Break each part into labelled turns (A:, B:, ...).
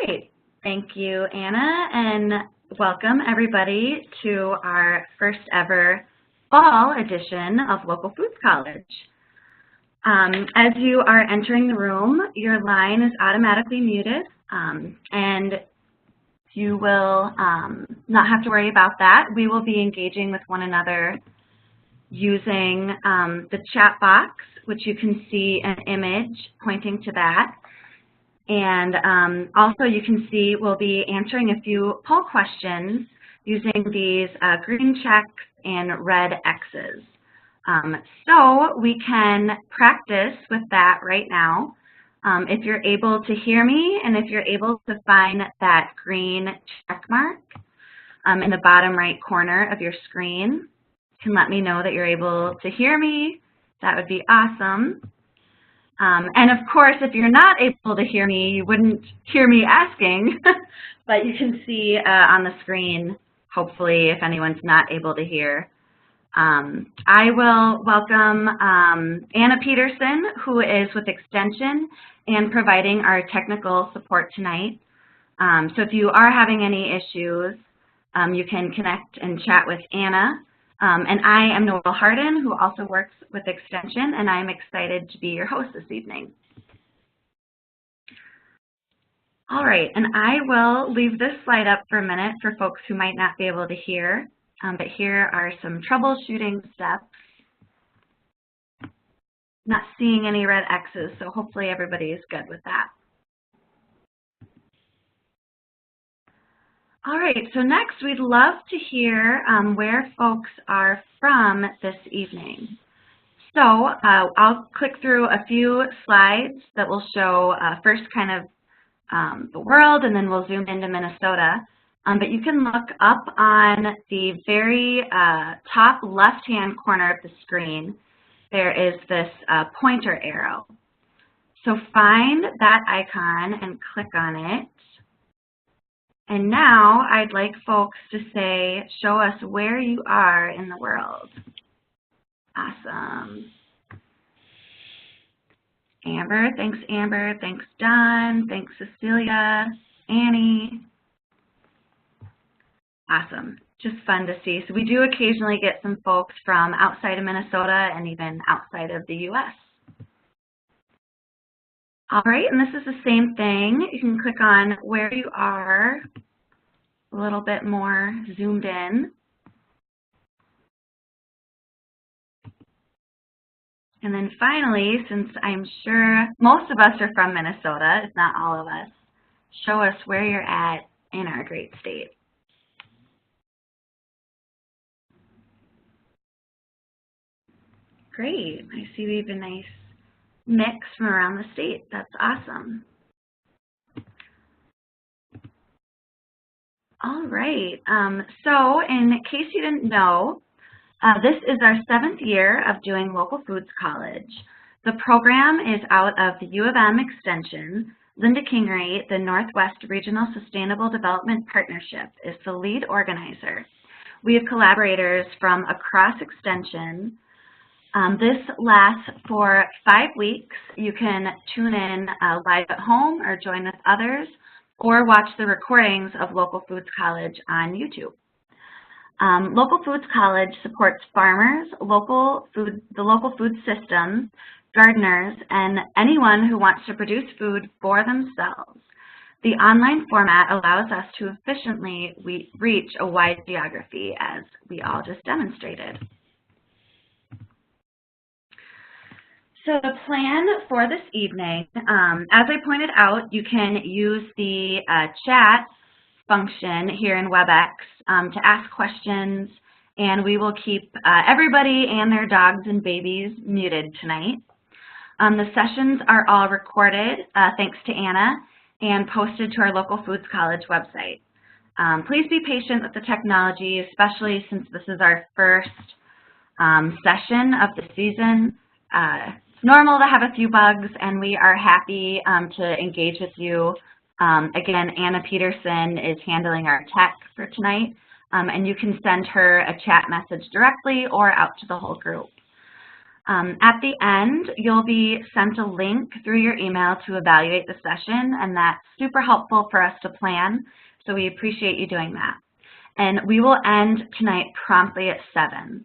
A: right. Thank you, Anna, and welcome everybody to our first ever fall edition of Local Foods College. As you are entering the room, your line is automatically muted, and you will not have to worry about that. We will be engaging with one another using the chat box, which you can see an image pointing to that. And also you can see we'll be answering a few poll questions using these green checks and red X's. So we can practice with that right now. If you're able to hear me and if you're able to find that green check mark in the bottom right corner of your screen, you can let me know that you're able to hear me. That would be awesome. And of course, if you're not able to hear me, you wouldn't hear me asking, but you can see on the screen, hopefully, if anyone's not able to hear. I will welcome Anna Peterson, who is with Extension and providing our technical support tonight. So if you are having any issues, you can connect and chat with Anna. And I am Noel Harden, who also works with Extension, and I'm excited to be your host this evening. All right, and I will leave this slide up for a minute for folks who might not be able to hear, but here are some troubleshooting steps. Not seeing any red X's, so hopefully everybody is good with that. All right, so next we'd love to hear where folks are from this evening. So I'll click through a few slides that will show first kind of the world, and then we'll zoom into Minnesota. But you can look up on the very top left-hand corner of the screen. There is this pointer arrow. So find that icon and click on it. And now I'd like folks to say, show us where you are in the world. Awesome. Amber, thanks Amber, thanks Don, thanks Cecilia, Annie. Awesome, just fun to see. So we do occasionally get some folks from outside of Minnesota and even outside of the US. All right, and this is the same thing. You can click on where you are, a little bit more zoomed in. And then finally, since I'm sure most of us are from Minnesota, if not all of us, show us where you're at in our great state. Great, I see we have a nice mix from around the state. That's awesome. All right, so in case you didn't know, this is our 7th year of doing Local Foods College. The program is out of the U of M Extension. Linda Kingery, the Northwest Regional Sustainable Development Partnership, is the lead organizer. We have collaborators from across Extension. This lasts for 5 weeks. You can tune in live at home or join with others, or watch the recordings of Local Foods College on YouTube. Local Foods College supports farmers, the local food system, gardeners, and anyone who wants to produce food for themselves. The online format allows us to efficiently reach a wide geography, as we all just demonstrated. So the plan for this evening, as I pointed out, you can use the chat function here in WebEx to ask questions, and we will keep everybody and their dogs and babies muted tonight. The sessions are all recorded, thanks to Anna, and posted to our Local Foods College website. Please be patient with the technology, especially since this is our first session of the season. It's normal to have a few bugs, and we are happy to engage with you. Again, Anna Peterson is handling our tech for tonight, and you can send her a chat message directly or out to the whole group. At the end, you'll be sent a link through your email to evaluate the session, and that's super helpful for us to plan, so we appreciate you doing that. And we will end tonight promptly at 7.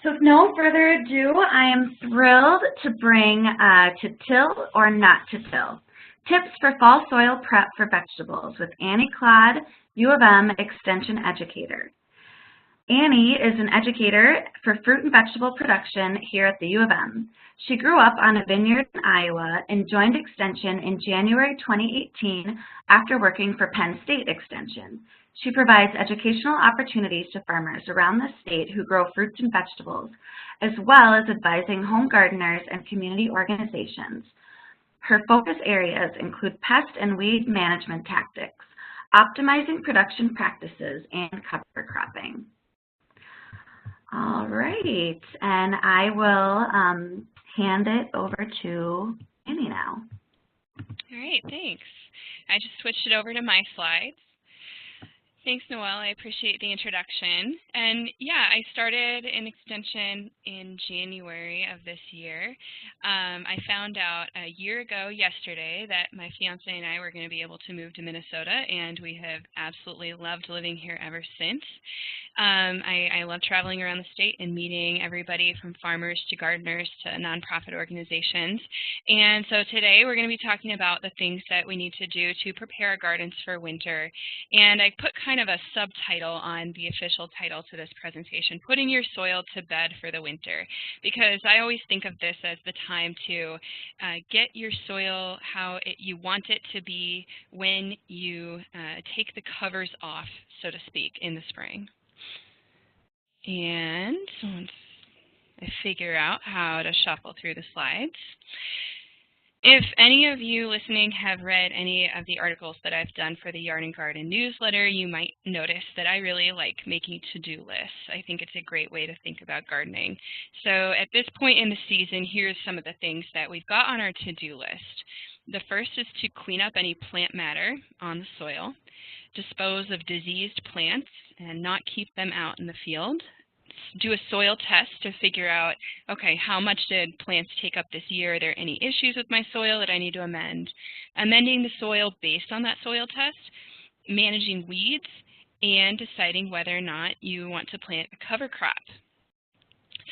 A: So with no further ado, I am thrilled to bring To Till or Not to Till, Tips for Fall Soil Prep for Vegetables with Annie Klodd, U of M Extension Educator. Annie is an educator for fruit and vegetable production here at the U of M. She grew up on a vineyard in Iowa and joined Extension in January 2018 after working for Penn State Extension. She provides educational opportunities to farmers around the state who grow fruits and vegetables, as well as advising home gardeners and community organizations. Her focus areas include pest and weed management tactics, optimizing production practices, and cover cropping. All right, and I will hand it over to Annie now.
B: All right, thanks. I just switched it over to my slides. Thanks, Noelle. I appreciate the introduction. And yeah, I started in Extension in January of this year. I found out a year ago yesterday that my fiance and I were going to be able to move to Minnesota, and we have absolutely loved living here ever since. I love traveling around the state and meeting everybody from farmers to gardeners to nonprofit organizations. And so today we're going to be talking about the things that we need to do to prepare our gardens for winter. And I put kind of a subtitle on the official title to this presentation, Putting Your Soil to Bed for the Winter, because I always think of this as the time to get your soil how you want it to be when you take the covers off, so to speak, in the spring. And once I figure out how to shuffle through the slides. If any of you listening have read any of the articles that I've done for the Yard and Garden newsletter, you might notice that I really like making to-do lists. I think it's a great way to think about gardening. So at this point in the season, here's some of the things that we've got on our to-do list. The first is to clean up any plant matter on the soil, dispose of diseased plants and not keep them out in the field. Do a soil test to figure out, okay, how much did plants take up this year? Are there any issues with my soil that I need to amend? Amending the soil based on that soil test, managing weeds, and deciding whether or not you want to plant a cover crop.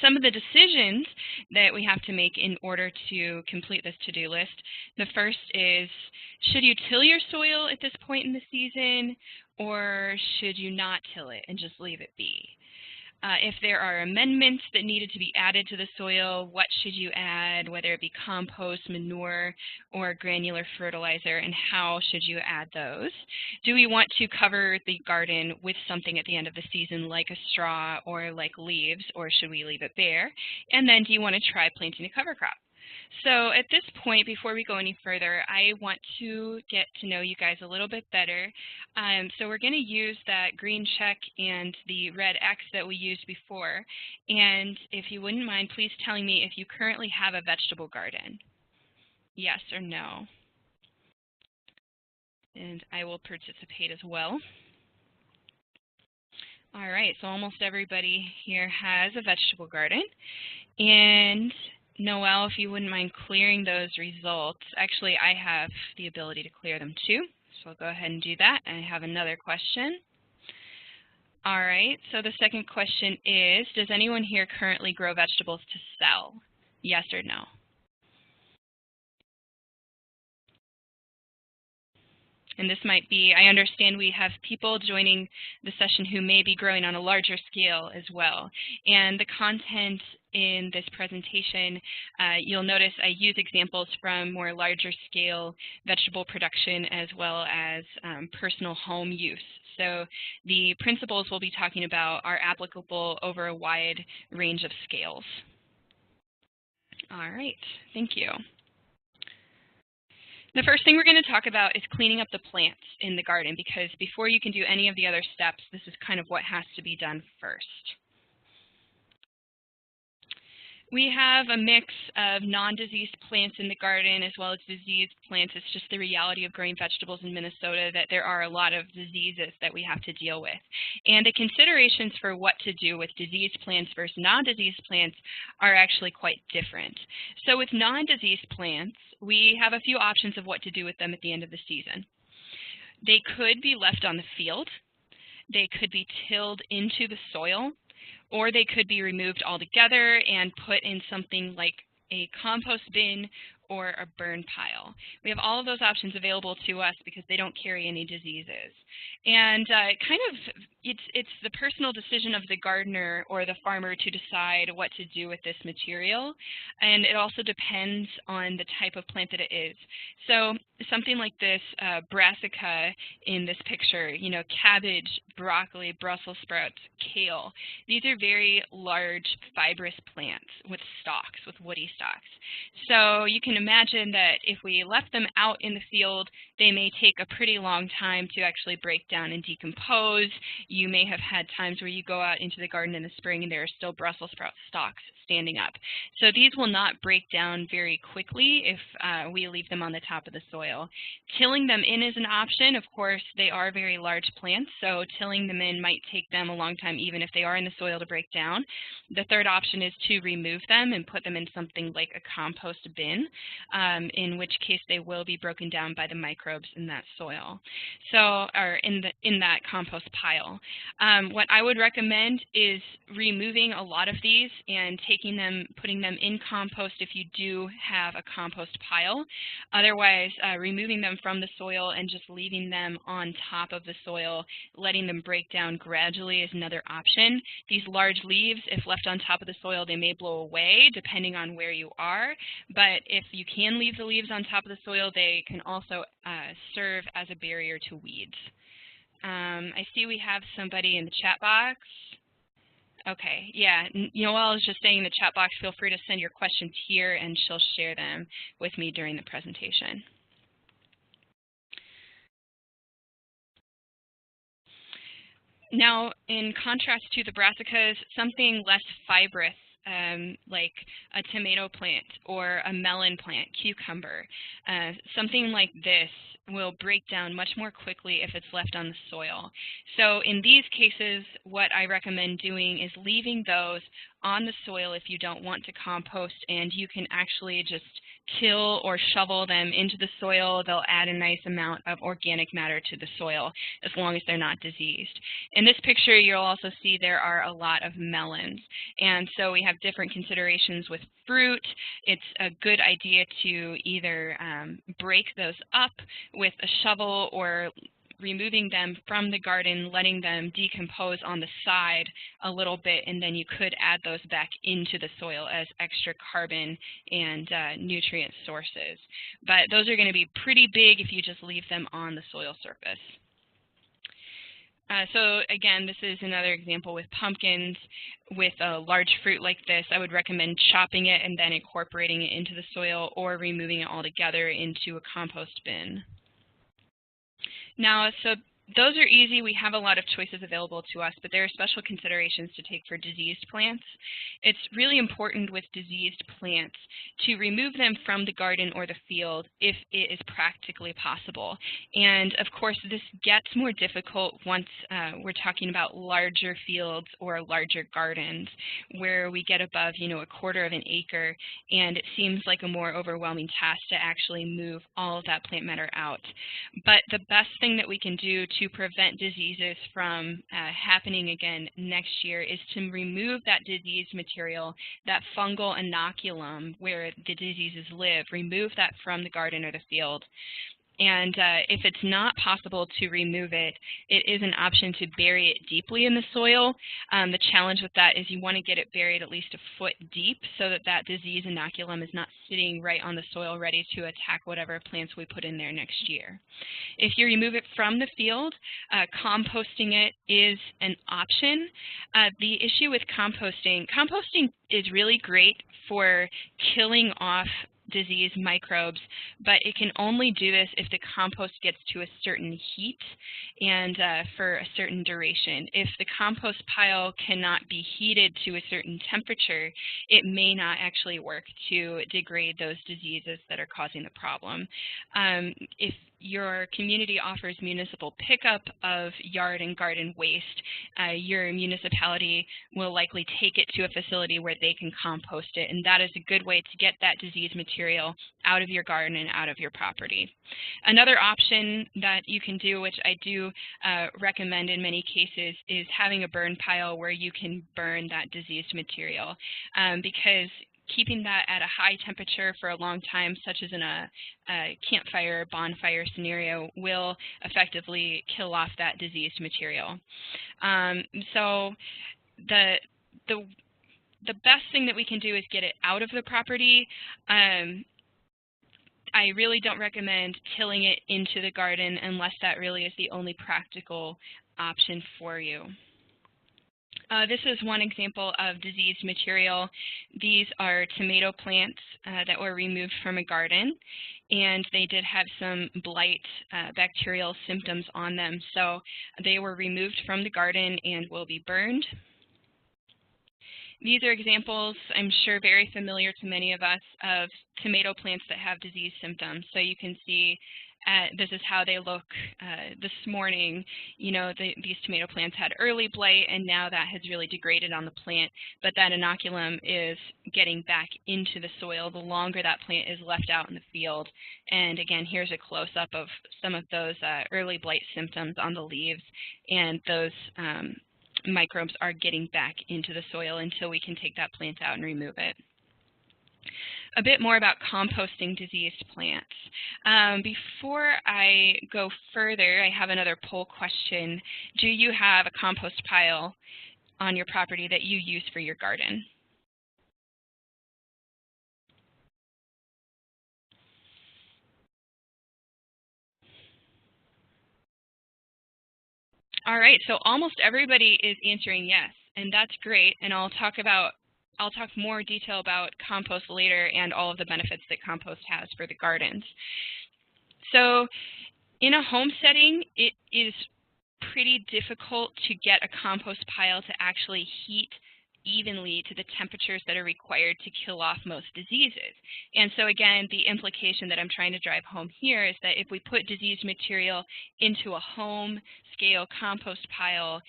B: Some of the decisions that we have to make in order to complete this to-do list, the first is, should you till your soil at this point in the season, or should you not till it and just leave it be? If there are amendments that needed to be added to the soil, what should you add, whether it be compost, manure, or granular fertilizer, and how should you add those? Do we want to cover the garden with something at the end of the season like a straw or like leaves, or should we leave it bare? And then do you want to try planting a cover crop? So at this point, before we go any further, I want to get to know you guys a little bit better. So we're going to use that green check and the red X that we used before. And if you wouldn't mind, please telling me if you currently have a vegetable garden. Yes or no? And I will participate as well. All right, so almost everybody here has a vegetable garden. And Noelle, if you wouldn't mind clearing those results. Actually, I have the ability to clear them too, so I'll go ahead and do that. I have another question. All right, so the second question is, does anyone here currently grow vegetables to sell? Yes or no? And this might be, I understand we have people joining the session who may be growing on a larger scale as well. And the content in this presentation, you'll notice I use examples from more larger scale vegetable production as well as personal home use. So the principles we'll be talking about are applicable over a wide range of scales. All right, thank you. The first thing we're going to talk about is cleaning up the plants in the garden, because before you can do any of the other steps, this is kind of what has to be done first. We have a mix of non-diseased plants in the garden as well as diseased plants. It's just the reality of growing vegetables in Minnesota that there are a lot of diseases that we have to deal with. And the considerations for what to do with diseased plants versus non-diseased plants are actually quite different. So with non-diseased plants, we have a few options of what to do with them at the end of the season. They could be left on the field. They could be tilled into the soil, or they could be removed altogether and put in something like a compost bin or a burn pile. We have all of those options available to us because they don't carry any diseases. And it's the personal decision of the gardener or the farmer to decide what to do with this material. And it also depends on the type of plant that it is. So something like this brassica in this picture, you know, cabbage, broccoli, Brussels sprouts, kale. These are very large fibrous plants with stalks, with woody stalks. So you can imagine that if we left them out in the field, they may take a pretty long time to actually break down and decompose. You may have had times where you go out into the garden in the spring and there are still Brussels sprout stalks standing up. So these will not break down very quickly if we leave them on the top of the soil. Tilling them in is an option. Of course, they are very large plants, so tilling them in might take them a long time even if they are in the soil to break down. The third option is to remove them and put them in something like a compost bin, in which case they will be broken down by the microbes in that soil, or in that compost pile. What I would recommend is removing a lot of these and putting them in compost if you do have a compost pile. Otherwise, removing them from the soil and just leaving them on top of the soil, letting them break down gradually is another option. These large leaves, if left on top of the soil, they may blow away depending on where you are, but if you can leave the leaves on top of the soil, they can also serve as a barrier to weeds. I see we have somebody in the chat box. Okay, yeah, Noelle is just saying in the chat box, feel free to send your questions here and she'll share them with me during the presentation. Now, in contrast to the brassicas, something less fibrous, like a tomato plant or a melon plant, cucumber, something like this will break down much more quickly if it's left on the soil. So in these cases, what I recommend doing is leaving those on the soil if you don't want to compost, and you can actually just till or shovel them into the soil. They'll add a nice amount of organic matter to the soil as long as they're not diseased. In this picture, you'll also see there are a lot of melons. And so we have different considerations with fruit. It's a good idea to either break those up with a shovel or removing them from the garden, letting them decompose on the side a little bit, and then you could add those back into the soil as extra carbon and nutrient sources. But those are going to be pretty big if you just leave them on the soil surface. So again, this is another example with pumpkins. With a large fruit like this, I would recommend chopping it and then incorporating it into the soil or removing it altogether into a compost bin. Now, so those are easy. We have a lot of choices available to us, but there are special considerations to take for diseased plants. It's really important with diseased plants to remove them from the garden or the field if it is practically possible. And of course, this gets more difficult once we're talking about larger fields or larger gardens where we get above, a quarter of an acre, and it seems like a more overwhelming task to actually move all of that plant matter out. But the best thing that we can do to prevent diseases from happening again next year is to remove that diseased material, that fungal inoculum where the diseases live, remove that from the garden or the field. And if it's not possible to remove it, it is an option to bury it deeply in the soil. The challenge with that is you want to get it buried at least a foot deep so that that disease inoculum is not sitting right on the soil ready to attack whatever plants we put in there next year. If you remove it from the field, composting it is an option. The issue with composting is really great for killing off disease microbes, but it can only do this if the compost gets to a certain heat and for a certain duration. If the compost pile cannot be heated to a certain temperature, it may not actually work to degrade those diseases that are causing the problem. If your community offers municipal pickup of yard and garden waste, your municipality will likely take it to a facility where they can compost it, and that is a good way to get that disease material out of your garden and out of your property. Another option that you can do, which I do recommend in many cases, is having a burn pile where you can burn that diseased material, because keeping that at a high temperature for a long time, such as in a campfire, bonfire scenario, will effectively kill off that diseased material. So the best thing that we can do is get it out of the property. I really don't recommend tilling it into the garden unless that really is the only practical option for you. This is one example of diseased material. These are tomato plants that were removed from a garden, and they did have some blight bacterial symptoms on them. So they were removed from the garden and will be burned. These are examples, I'm sure, very familiar to many of us, of tomato plants that have disease symptoms. So you can see this is how they look this morning. You know, these tomato plants had early blight, and now that has really degraded on the plant, but that inoculum is getting back into the soil the longer that plant is left out in the field. And again, here's a close-up of some of those early blight symptoms on the leaves, and those microbes are getting back into the soil until we can take that plant out and remove it. A bit more about composting diseased plants. Before I go further, I have another poll question. Do you have a compost pile on your property that you use for your garden? All right, so almost everybody is answering yes, and that's great, and I'll talk more detail about compost later and all of the benefits that compost has for the gardens. So in a home setting, it is pretty difficult to get a compost pile to actually heat evenly to the temperatures that are required to kill off most diseases. And so again, the implication that I'm trying to drive home here is that if we put diseased material into a home scale compost pile,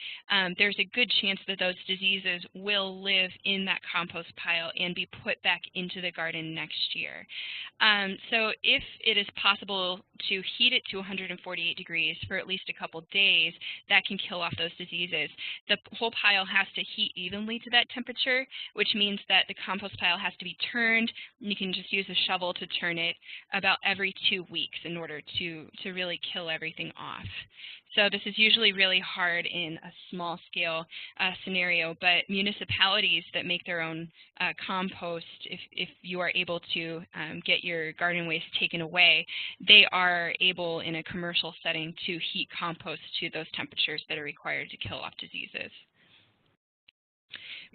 B: there's a good chance that those diseases will live in that compost pile and be put back into the garden next year. So if it is possible to heat it to 148 degrees for at least a couple days, that can kill off those diseases. The whole pile has to heat evenly to that temperature, which means that the compost pile has to be turned. You can just use a shovel to turn it about every 2 weeks in order to really kill everything off. So this is usually really hard in a small scale scenario, but municipalities that make their own compost, if you are able to get your garden waste taken away, they are able in a commercial setting to heat compost to those temperatures that are required to kill off diseases.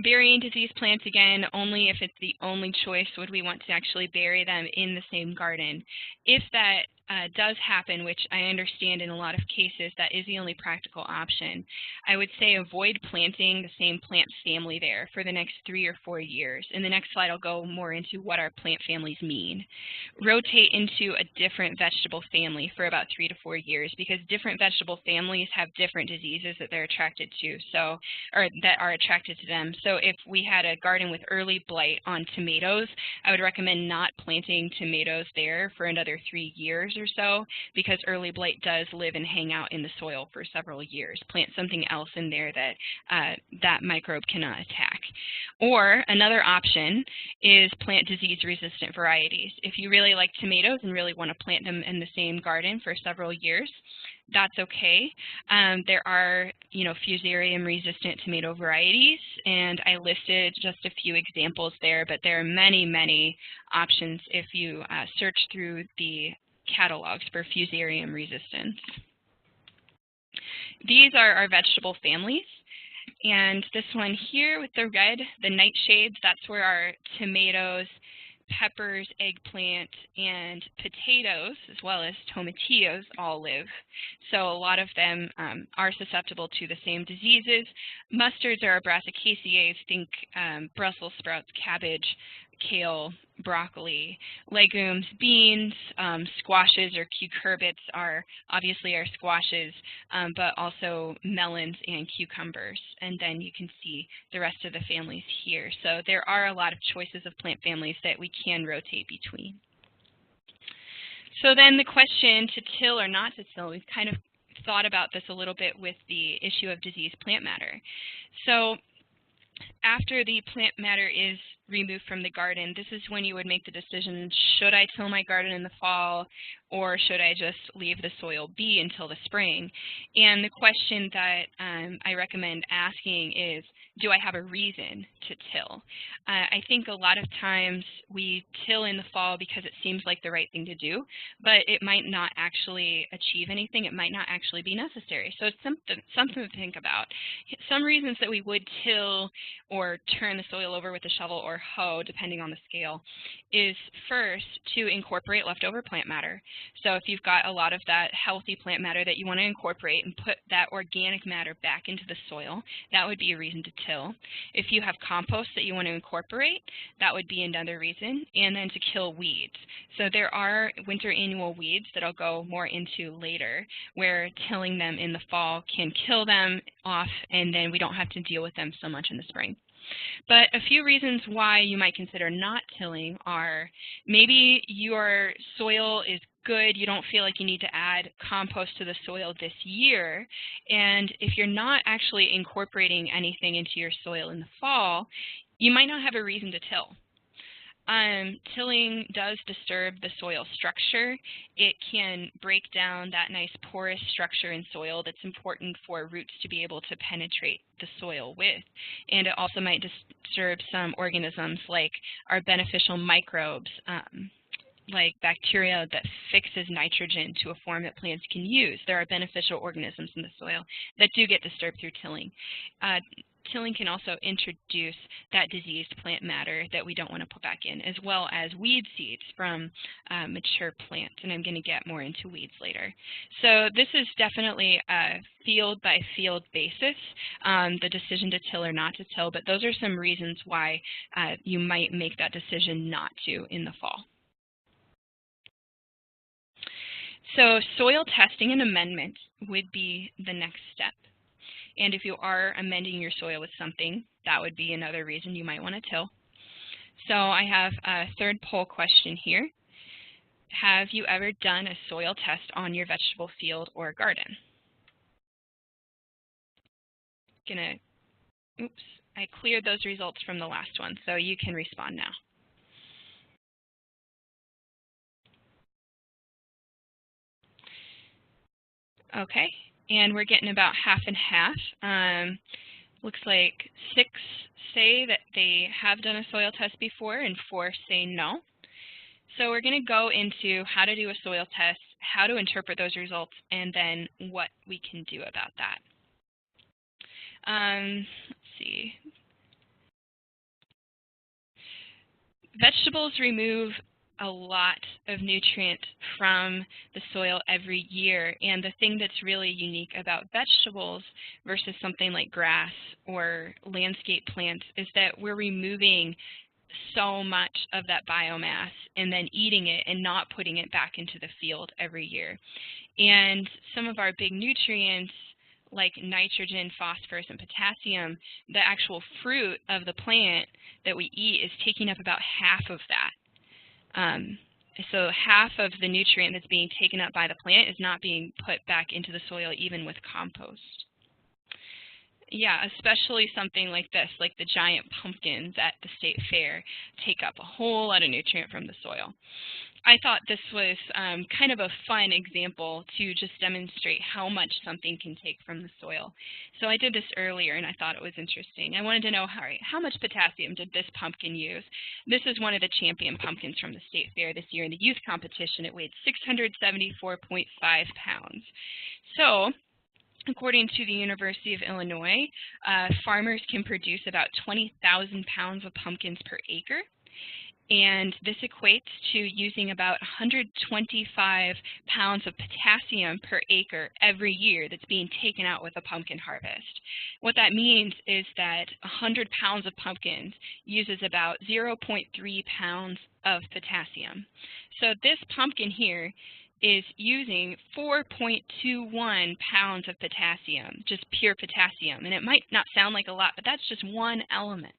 B: Burying diseased plants, again, only if it's the only choice would we want to actually bury them in the same garden. If that does happen, which I understand in a lot of cases that is the only practical option, I would say avoid planting the same plant family there for the next 3 or 4 years. In the next slide, I'll go more into what our plant families mean. Rotate into a different vegetable family for about 3 to 4 years, because different vegetable families have different diseases that they're attracted to, or that are attracted to them. So if we had a garden with early blight on tomatoes, I would recommend not planting tomatoes there for another 3 years or so, because early blight does live and hang out in the soil for several years. Plant something else in there that that microbe cannot attack. Or another option is plant disease-resistant varieties. If you really like tomatoes and really want to plant them in the same garden for several years, that's okay. There are, fusarium-resistant tomato varieties, and I listed just a few examples there, but there are many, many options if you search through the catalogs for fusarium resistance. These are our vegetable families, and this one here with the red, the nightshades, that's where our tomatoes, peppers, eggplant, and potatoes, as well as tomatillos, all live. So a lot of them are susceptible to the same diseases. Mustards are Brassicaceae, think Brussels sprouts, cabbage, kale, broccoli. Legumes, beans, squashes or cucurbits are obviously our squashes, but also melons and cucumbers. And then you can see the rest of the families here. So there are a lot of choices of plant families that we can rotate between. So then the question to till or not to till, we've kind of thought about this a little bit with the issue of diseased plant matter. So after the plant matter is removed from the garden, this is when you would make the decision, should I till my garden in the fall, or should I just leave the soil be until the spring? And the question that I recommend asking is, do I have a reason to till? I think a lot of times we till in the fall because it seems like the right thing to do, but it might not actually achieve anything. It might not actually be necessary. So it's something to think about. Some reasons that we would till or turn the soil over with a shovel or hoe, depending on the scale, is first to incorporate leftover plant matter. So if you've got a lot of that healthy plant matter that you want to incorporate and put that organic matter back into the soil, that would be a reason to till. If you have compost that you want to incorporate, that would be another reason. And then to kill weeds. So there are winter annual weeds that I'll go more into later, where tilling them in the fall can kill them off, and then we don't have to deal with them so much in the spring. But a few reasons why you might consider not tilling are maybe your soil is good, you don't feel like you need to add compost to the soil this year, and if you're not actually incorporating anything into your soil in the fall, you might not have a reason to till. Tilling does disturb the soil structure. It can break down that nice porous structure in soil that's important for roots to be able to penetrate the soil with. And it also might disturb some organisms like our beneficial microbes, like bacteria that fixes nitrogen to a form that plants can use. There are beneficial organisms in the soil that do get disturbed through tilling. Tilling can also introduce that diseased plant matter that we don't want to put back in, as well as weed seeds from mature plants, and I'm going to get more into weeds later. So this is definitely a field-by-field basis, the decision to till or not to till, but those are some reasons why you might make that decision not to in the fall. So soil testing and amendment would be the next step. And if you are amending your soil with something, that would be another reason you might want to till. So I have a third poll question here. Have you ever done a soil test on your vegetable field or garden? Oops, I cleared those results from the last one, so you can respond now. Okay, and we're getting about half and half. Looks like 6 say that they have done a soil test before and 4 say no. So we're going to go into how to do a soil test, how to interpret those results, and then what we can do about that. Let's see. Vegetables remove a lot of nutrient from the soil every year, and the thing that's really unique about vegetables versus something like grass or landscape plants is that we're removing so much of that biomass and then eating it and not putting it back into the field every year. And some of our big nutrients like nitrogen, phosphorus, and potassium, the actual fruit of the plant that we eat is taking up about half of that. So half of the nutrient that's being taken up by the plant is not being put back into the soil even with compost. Yeah, especially something like this, like the giant pumpkins at the state fair, take up a whole lot of nutrient from the soil. I thought this was kind of a fun example to just demonstrate how much something can take from the soil. So I did this earlier and I thought it was interesting. I wanted to know, all right, how much potassium did this pumpkin use? This is one of the champion pumpkins from the state fair this year in the youth competition. It weighed 674.5 pounds. So according to the University of Illinois, farmers can produce about 20,000 pounds of pumpkins per acre. And this equates to using about 125 pounds of potassium per acre every year that's being taken out with a pumpkin harvest. What that means is that 100 pounds of pumpkins uses about 0.3 pounds of potassium. So this pumpkin here is using 4.21 pounds of potassium, just pure potassium. And it might not sound like a lot, but that's just one element.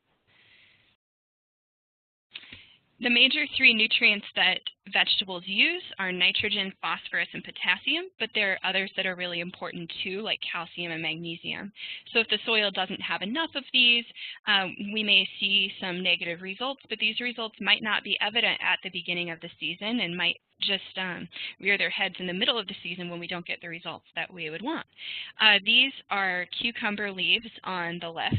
B: The major three nutrients that vegetables use are nitrogen, phosphorus, and potassium, but there are others that are really important too, like calcium and magnesium. So if the soil doesn't have enough of these, we may see some negative results, but these results might not be evident at the beginning of the season and might just rear their heads in the middle of the season when we don't get the results that we would want. These are cucumber leaves on the left,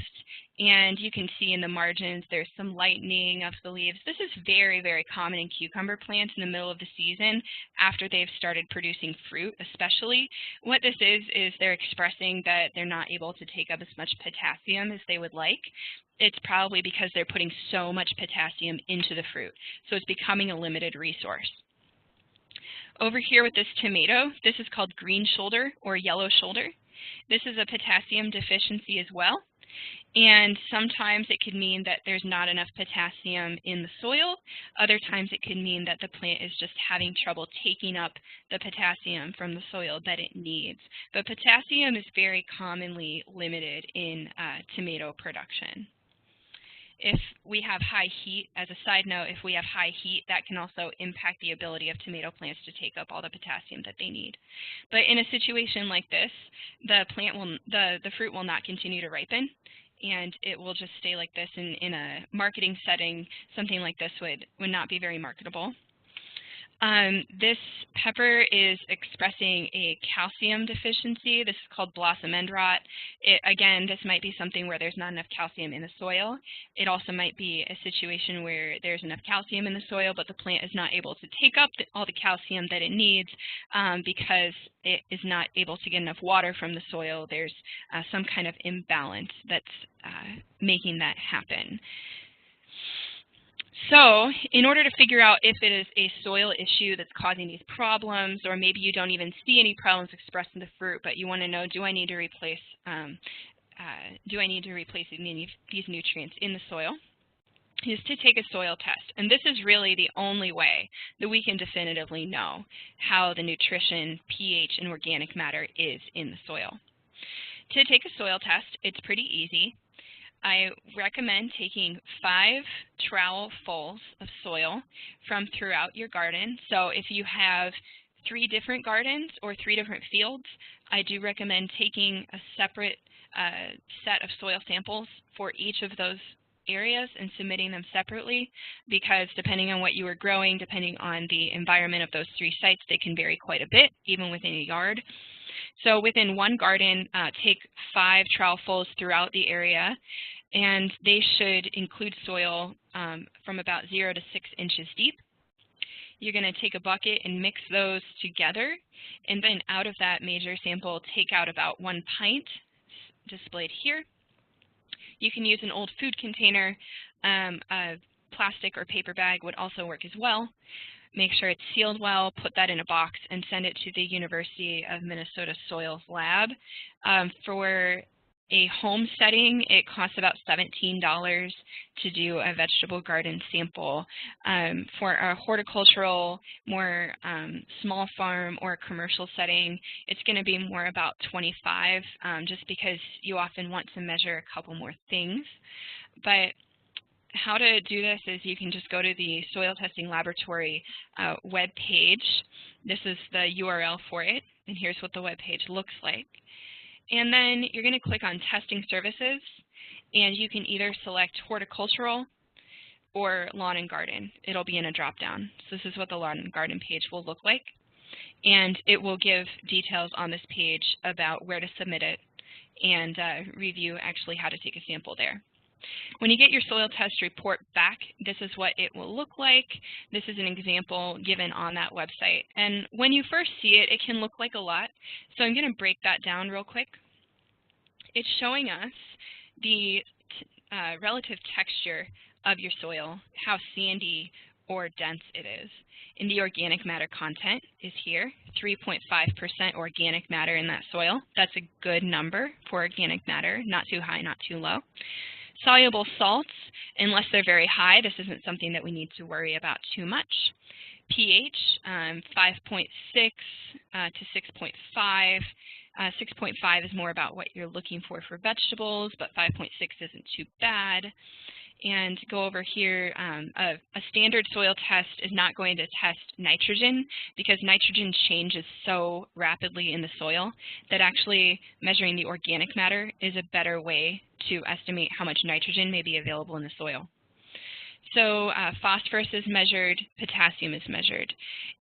B: and you can see in the margins there's some lightening of the leaves. This is very, very common in cucumber plants in the middle of the season after they've started producing fruit especially. What this is they're expressing that they're not able to take up as much potassium as they would like. It's probably because they're putting so much potassium into the fruit, so it's becoming a limited resource. Over here with this tomato, this is called green shoulder or yellow shoulder. This is a potassium deficiency as well. And sometimes it could mean that there's not enough potassium in the soil. Other times it could mean that the plant is just having trouble taking up the potassium from the soil that it needs. But potassium is very commonly limited in tomato production. If we have high heat, as a side note, if we have high heat, that can also impact the ability of tomato plants to take up all the potassium that they need. But in a situation like this, the fruit will not continue to ripen, and it will just stay like this. In a marketing setting, something like this would not be very marketable. This pepper is expressing a calcium deficiency. This is called blossom end rot. Again, this might be something where there's not enough calcium in the soil. It also might be a situation where there's enough calcium in the soil, but the plant is not able to take up all the calcium that it needs because it is not able to get enough water from the soil. There's some kind of imbalance that's making that happen. So in order to figure out if it is a soil issue that's causing these problems, or maybe you don't even see any problems expressed in the fruit, but you want to know, do I need to replace these nutrients in the soil, is to take a soil test. And this is really the only way that we can definitively know how the nutrition, pH, and organic matter is in the soil. To take a soil test, it's pretty easy. I recommend taking 5 trowelfuls of soil from throughout your garden. So if you have 3 different gardens or 3 different fields, I do recommend taking a separate set of soil samples for each of those areas and submitting them separately, because depending on what you are growing, depending on the environment of those 3 sites, they can vary quite a bit, even within a yard. So within one garden, take 5 trowelfuls throughout the area, and they should include soil from about 0 to 6 inches deep. You're going to take a bucket and mix those together, and then out of that major sample, take out about 1 pint, displayed here. You can use an old food container. A plastic or paper bag would also work as well. Make sure it's sealed well, put that in a box, and send it to the University of Minnesota Soils Lab. For a home setting, it costs about $17 to do a vegetable garden sample. For a horticultural, more small farm or commercial setting, it's going to be more about $25, just because you often want to measure a couple more things. But how to do this is you can just go to the Soil Testing Laboratory web page. This is the URL for it, and here's what the web page looks like. And then you're going to click on Testing Services, and you can either select horticultural or lawn and garden. It'll be in a drop-down. So this is what the lawn and garden page will look like. And it will give details on this page about where to submit it and review actually how to take a sample there. When you get your soil test report back, this is what it will look like. This is an example given on that website. And when you first see it, it can look like a lot. So I'm going to break that down real quick. It's showing us the relative texture of your soil, how sandy or dense it is. And the organic matter content is here, 3.5% organic matter in that soil. That's a good number for organic matter, not too high, not too low. Soluble salts, unless they're very high, this isn't something that we need to worry about too much. pH, 5.6 to 6.5. 6.5 is more about what you're looking for vegetables, but 5.6 isn't too bad. And go over here, a standard soil test is not going to test nitrogen because nitrogen changes so rapidly in the soil that actually measuring the organic matter is a better way to estimate how much nitrogen may be available in the soil. So phosphorus is measured, potassium is measured,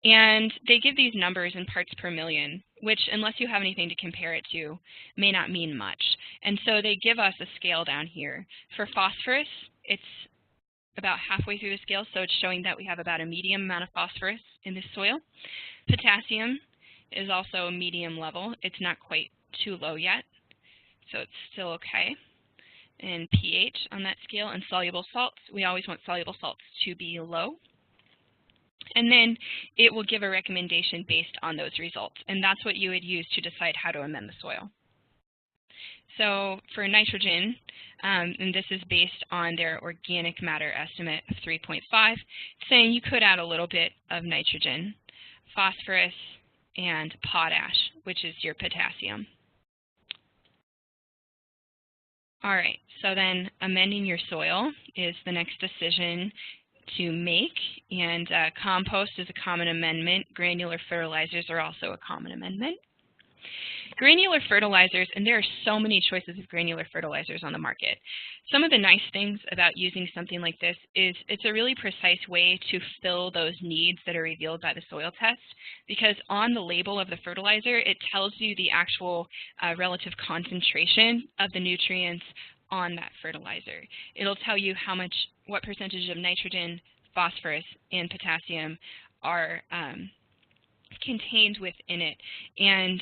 B: and they give these numbers in parts per million, which unless you have anything to compare it to, may not mean much. And so they give us a scale down here. For phosphorus, it's about halfway through the scale, so it's showing that we have about a medium amount of phosphorus in this soil. Potassium is also a medium level. It's not quite too low yet, so it's still okay. And pH on that scale, and soluble salts, we always want soluble salts to be low. And then it will give a recommendation based on those results, and that's what you would use to decide how to amend the soil. So for nitrogen, and this is based on their organic matter estimate of 3.5, saying you could add a little bit of nitrogen, phosphorus, and potash, which is your potassium. All right, so then amending your soil is the next decision to make, and compost is a common amendment. Granular fertilizers are also a common amendment. Granular fertilizers, and there are so many choices of granular fertilizers on the market. Some of the nice things about using something like this is it's a really precise way to fill those needs that are revealed by the soil test, because on the label of the fertilizer, it tells you the actual relative concentration of the nutrients on that fertilizer. It'll tell you what percentage of nitrogen, phosphorus, and potassium are contained within it. And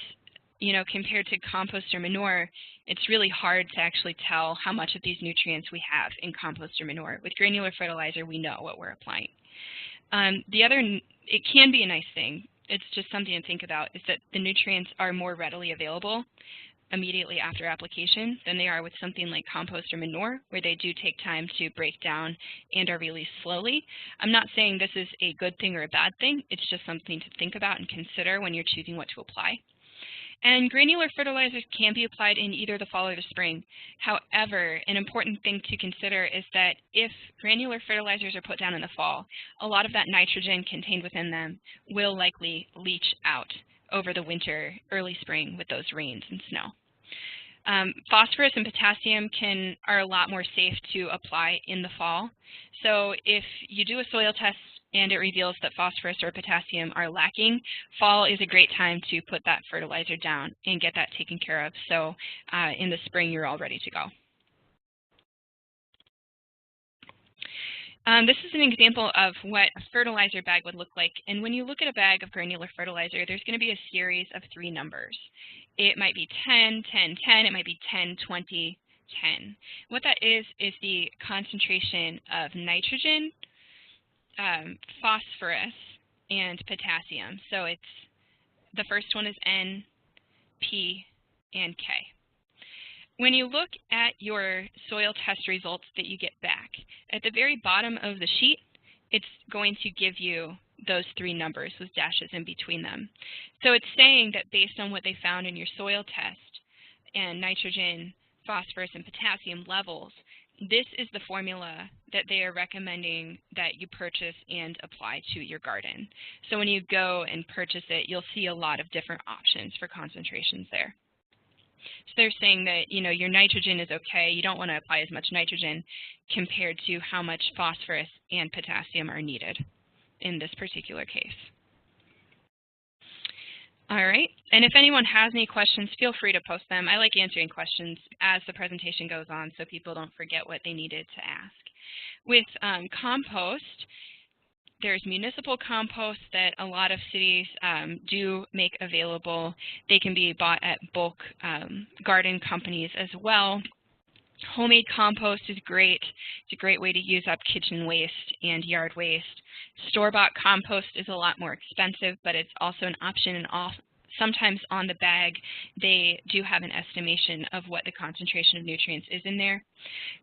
B: compared to compost or manure, it's really hard to actually tell how much of these nutrients we have in compost or manure. With granular fertilizer, we know what we're applying. It can be a nice thing, it's just something to think about, is that the nutrients are more readily available immediately after application than they are with something like compost or manure, where they do take time to break down and are released slowly. I'm not saying this is a good thing or a bad thing, it's just something to think about and consider when you're choosing what to apply. And granular fertilizers can be applied in either the fall or the spring. However, an important thing to consider is that if granular fertilizers are put down in the fall, a lot of that nitrogen contained within them will likely leach out over the winter, early spring with those rains and snow. Phosphorus and potassium are a lot more safe to apply in the fall. So if you do a soil test and it reveals that phosphorus or potassium are lacking, fall is a great time to put that fertilizer down and get that taken care of. So in the spring, you're all ready to go. This is an example of what a fertilizer bag would look like. And when you look at a bag of granular fertilizer, there's going to be a series of 3 numbers. It might be 10, 10, 10. It might be 10, 20, 10. What that is the concentration of nitrogen, phosphorus, and potassium. So the first one is N, P, and K. When you look at your soil test results that you get back, at the very bottom of the sheet, it's going to give you those 3 numbers with dashes in between them. So it's saying that based on what they found in your soil test and nitrogen, phosphorus, and potassium levels, this is the formula that they are recommending that you purchase and apply to your garden. So when you go and purchase it, you'll see a lot of different options for concentrations there. So they're saying that, your nitrogen is okay. You don't want to apply as much nitrogen compared to how much phosphorus and potassium are needed in this particular case. All right, and if anyone has any questions, feel free to post them. I like answering questions as the presentation goes on so people don't forget what they needed to ask. With compost, there's municipal compost that a lot of cities do make available. They can be bought at bulk garden companies as well. Homemade compost is great. It's a great way to use up kitchen waste and yard waste. Store-bought compost is a lot more expensive, but it's also an option, and sometimes on the bag they do have an estimation of what the concentration of nutrients is in there.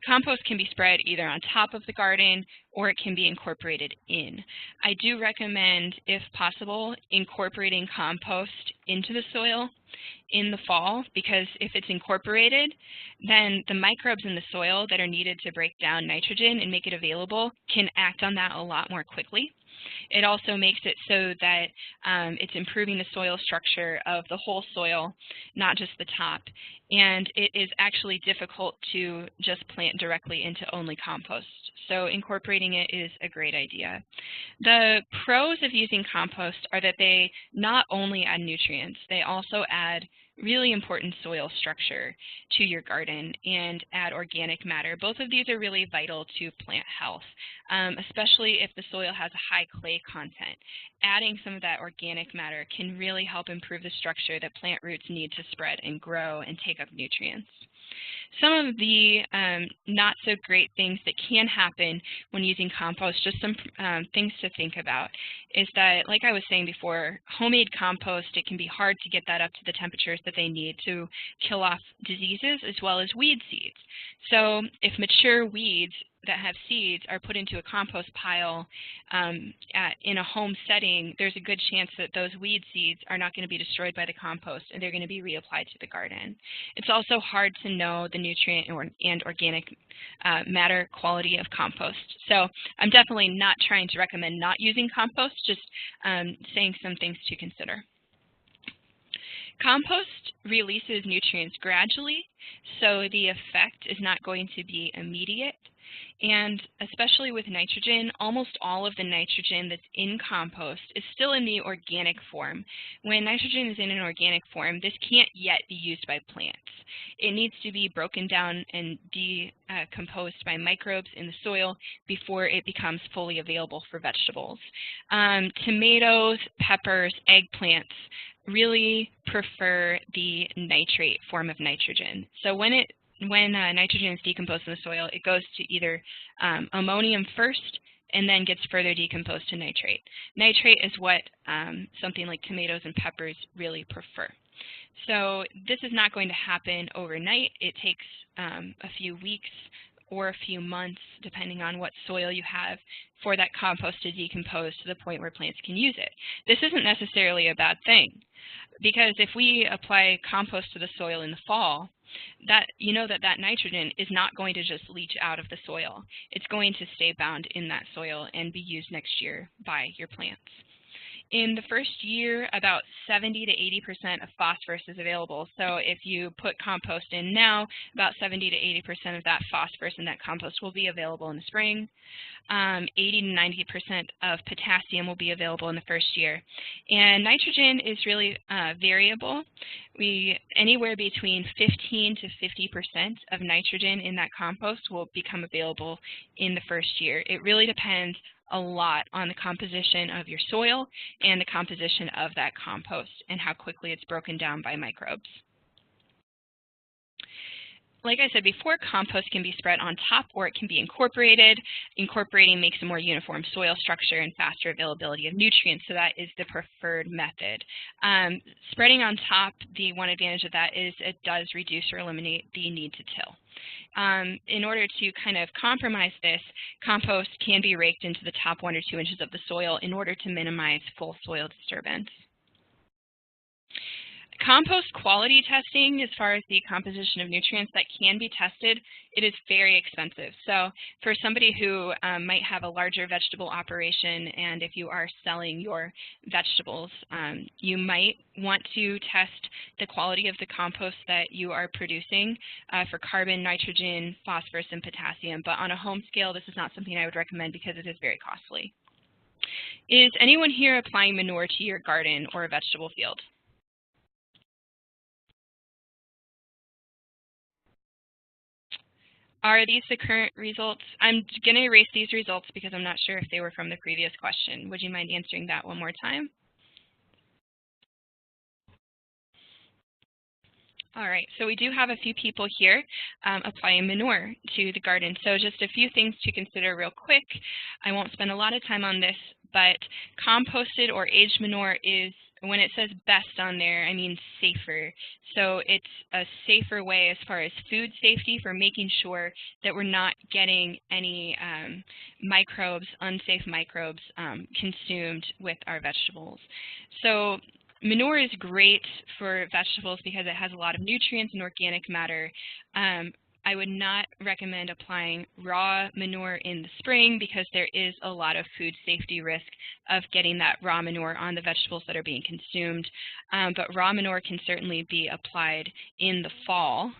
B: Compost can be spread either on top of the garden or it can be incorporated in. I do recommend, if possible, incorporating compost into the soil in the fall, because if it's incorporated, then the microbes in the soil that are needed to break down nitrogen and make it available can act on that a lot more quickly. It also makes it so that it's improving the soil structure of the whole soil, not just the top. And it is actually difficult to just plant directly into only compost. So incorporating it is a great idea. The pros of using compost are that they not only add nutrients, they also add really important soil structure to your garden and add organic matter. Both of these are really vital to plant health, especially if the soil has a high clay content. Adding some of that organic matter can really help improve the structure that plant roots need to spread and grow and take up nutrients. Some of the not so great things that can happen when using compost, just some things to think about, is that, like I was saying before, homemade compost, it can be hard to get that up to the temperatures that they need to kill off diseases as well as weed seeds. So if mature weeds that have seeds are put into a compost pile in a home setting, there's a good chance that those weed seeds are not going to be destroyed by the compost and they're going to be reapplied to the garden. It's also hard to know the nutrient and organic matter quality of compost. So I'm definitely not trying to recommend not using compost, just saying some things to consider. Compost releases nutrients gradually, so the effect is not going to be immediate. And especially with nitrogen, almost all of the nitrogen that's in compost is still in the organic form. When nitrogen is in an organic form, this can't yet be used by plants. It needs to be broken down and decomposed by microbes in the soil before it becomes fully available for vegetables. Tomatoes, peppers, eggplants really prefer the nitrate form of nitrogen. So when nitrogen is decomposed in the soil, it goes to either ammonium first and then gets further decomposed to nitrate. Nitrate is what something like tomatoes and peppers really prefer. So this is not going to happen overnight. It takes a few weeks or a few months, depending on what soil you have, for that compost to decompose to the point where plants can use it. This isn't necessarily a bad thing, because if we apply compost to the soil in the fall, that nitrogen is not going to just leach out of the soil. It's going to stay bound in that soil and be used next year by your plants. In the first year, about 70 to 80% of phosphorus is available. So if you put compost in now, about 70 to 80% of that phosphorus in that compost will be available in the spring. 80 to 90% of potassium will be available in the first year. And nitrogen is really variable. Anywhere between 15 to 50% of nitrogen in that compost will become available in the first year. It really depends a lot on the composition of your soil and the composition of that compost and how quickly it's broken down by microbes. Like I said before, compost can be spread on top or it can be incorporated. Incorporating makes a more uniform soil structure and faster availability of nutrients, so that is the preferred method. Spreading on top, the one advantage of that is it does reduce or eliminate the need to till. In order to kind of compromise this, compost can be raked into the top 1 or 2 inches of the soil in order to minimize full soil disturbance. Compost quality testing, as far as the composition of nutrients that can be tested, it is very expensive. So for somebody who might have a larger vegetable operation, and if you are selling your vegetables, you might want to test the quality of the compost that you are producing for carbon, nitrogen, phosphorus, and potassium. But on a home scale, this is not something I would recommend because it is very costly. Is anyone here applying manure to your garden or a vegetable field? Are these the current results? I'm going to erase these results because I'm not sure if they were from the previous question. Would you mind answering that one more time? All right, so we do have a few people here applying manure to the garden. So just a few things to consider real quick. I won't spend a lot of time on this, but composted or aged manure is, when it says best on there, I mean safer. So it's a safer way as far as food safety for making sure that we're not getting any microbes, unsafe microbes consumed with our vegetables. So manure is great for vegetables because it has a lot of nutrients and organic matter. I would not recommend applying raw manure in the spring because there is a lot of food safety risk of getting that raw manure on the vegetables that are being consumed. But raw manure can certainly be applied in the fall.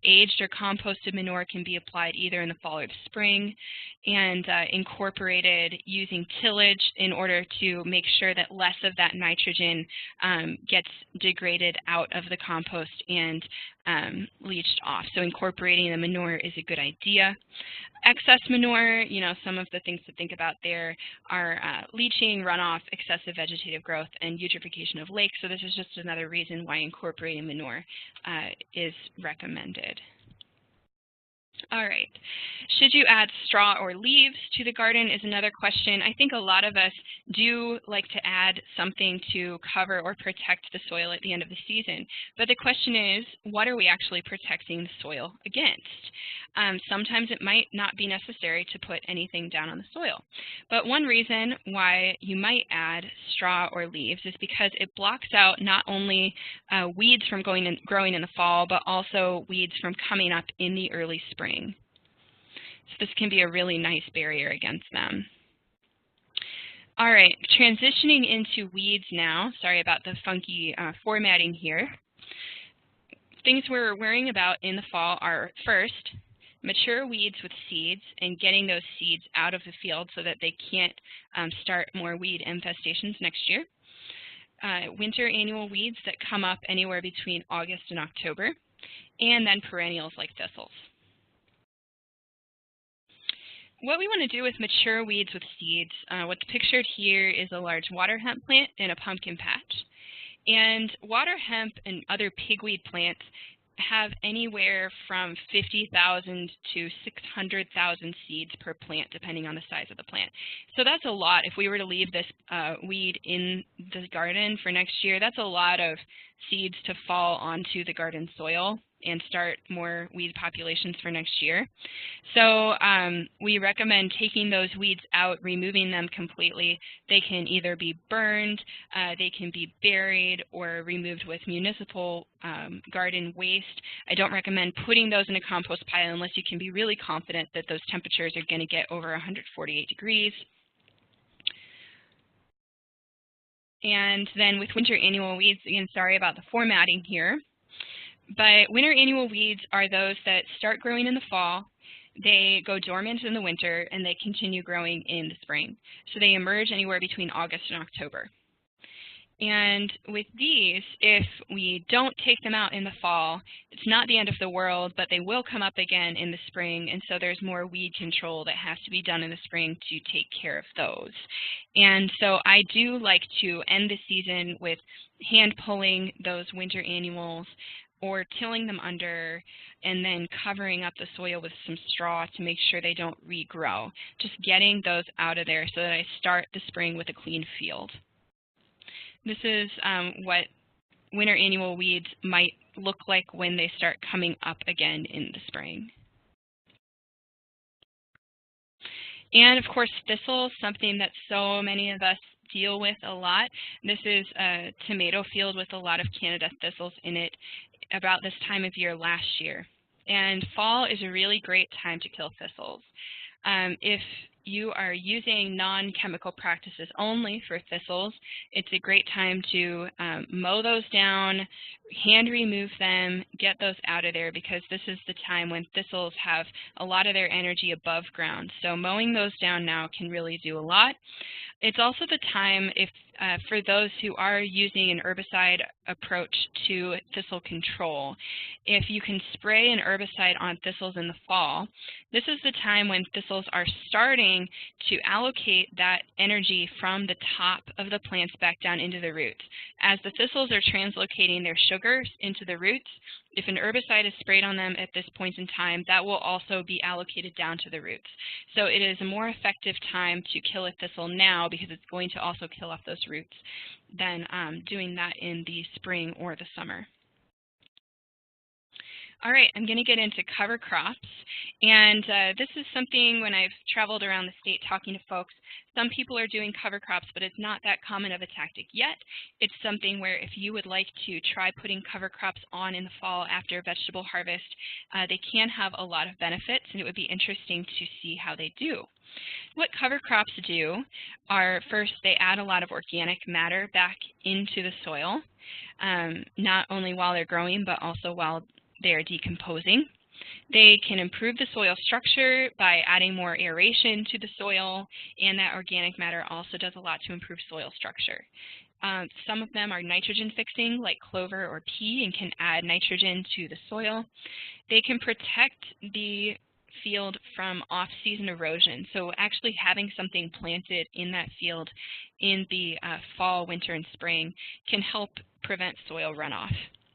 B: Aged or composted manure can be applied either in the fall or the spring, and incorporated using tillage in order to make sure that less of that nitrogen gets degraded out of the compost and leached off. So incorporating the manure is a good idea. Excess manure, some of the things to think about there are leaching, runoff, excessive vegetative growth, and eutrophication of lakes. So this is just another reason why incorporating manure is recommended. All right. Should you add straw or leaves to the garden is another question. I think a lot of us do like to add something to cover or protect the soil at the end of the season. But the question is, what are we actually protecting the soil against? Sometimes it might not be necessary to put anything down on the soil. But one reason why you might add straw or leaves is because it blocks out not only weeds from growing in the fall, but also weeds from coming up in the early spring. So this can be a really nice barrier against them. All right, transitioning into weeds now. Sorry about the funky formatting here. Things we're worrying about in the fall are, first, mature weeds with seeds and getting those seeds out of the field so that they can't start more weed infestations next year. Winter annual weeds that come up anywhere between August and October, and then perennials like thistles. What we want to do with mature weeds with seeds, what's pictured here is a large water hemp plant and a pumpkin patch. And water hemp and other pigweed plants have anywhere from 50,000 to 600,000 seeds per plant, depending on the size of the plant. So that's a lot. If we were to leave this weed in the garden for next year, that's a lot of seeds to fall onto the garden soil and start more weed populations for next year. So we recommend taking those weeds out, removing them completely. They can either be burned, they can be buried, or removed with municipal garden waste. I don't recommend putting those in a compost pile unless you can be really confident that those temperatures are going to get over 148 degrees. And then with winter annual weeds, again, sorry about the formatting here, but winter annual weeds are those that start growing in the fall, they go dormant in the winter, and they continue growing in the spring. So they emerge anywhere between August and October. And with these, if we don't take them out in the fall, it's not the end of the world, but they will come up again in the spring, and so there's more weed control that has to be done in the spring to take care of those. And so I do like to end the season with hand pulling those winter annuals or tilling them under and then covering up the soil with some straw to make sure they don't regrow. Just getting those out of there so that I start the spring with a clean field. This is what winter annual weeds might look like when they start coming up again in the spring. And of course, thistles, something that so many of us deal with a lot. This is a tomato field with a lot of Canada thistles in it about this time of year last year. And fall is a really great time to kill thistles. If you are using non-chemical practices only for thistles, it's a great time to mow those down, hand remove them, get those out of there, because this is the time when thistles have a lot of their energy above ground. So mowing those down now can really do a lot. It's also the time for those who are using an herbicide approach to thistle control. If you can spray an herbicide on thistles in the fall, this is the time when thistles are starting spring to allocate that energy from the top of the plants back down into the roots. As the thistles are translocating their sugars into the roots, if an herbicide is sprayed on them at this point in time, that will also be allocated down to the roots. So it is a more effective time to kill a thistle now because it's going to also kill off those roots than doing that in the spring or the summer. All right, I'm going to get into cover crops, and this is something when I've traveled around the state talking to folks, some people are doing cover crops, but it's not that common of a tactic yet. It's something where if you would like to try putting cover crops on in the fall after vegetable harvest, they can have a lot of benefits, and it would be interesting to see how they do. What cover crops do are, first, they add a lot of organic matter back into the soil, not only while they're growing, but also while they are decomposing. They can improve the soil structure by adding more aeration to the soil, and that organic matter also does a lot to improve soil structure. Some of them are nitrogen fixing, like clover or pea, and can add nitrogen to the soil. They can protect the field from off-season erosion. So actually having something planted in that field in the fall, winter, and spring can help prevent soil runoff.